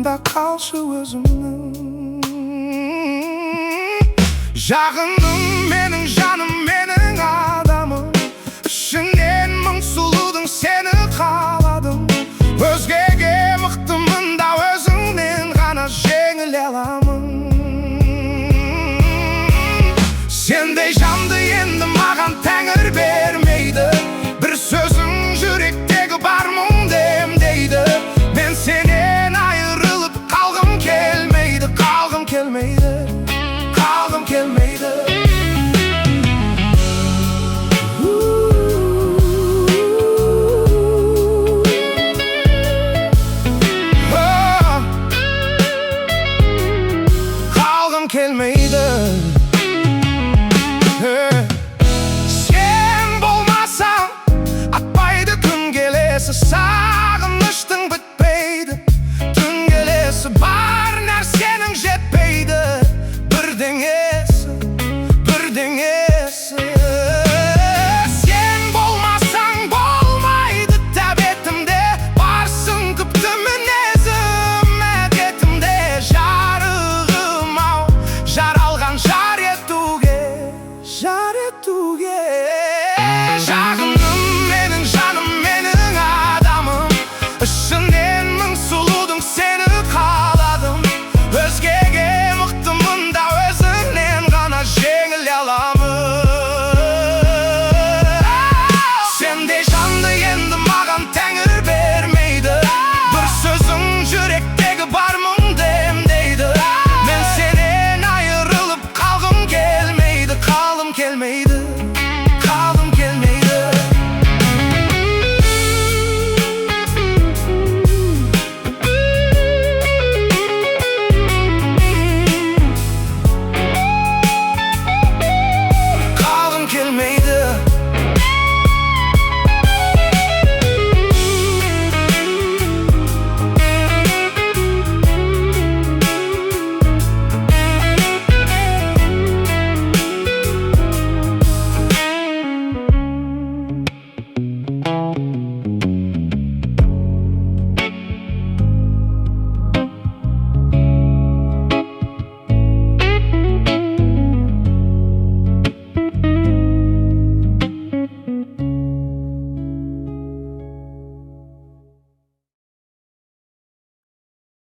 жанымда қалшы өзімнің. Жағыным менің жаным, менің адамым, ішінен мың сұлудың сені қаладым. Өзгеге мықтымын да өзіңнен ғана жеңіле аламын. Сендей жанды енді маған тәңір бермейді, бір сөзің жүректегі бар мұң демдейді. Мен сенен айырылып қалғым келмейді, қалғым келмейді, қалғым келмейді. Қалғым келмейді.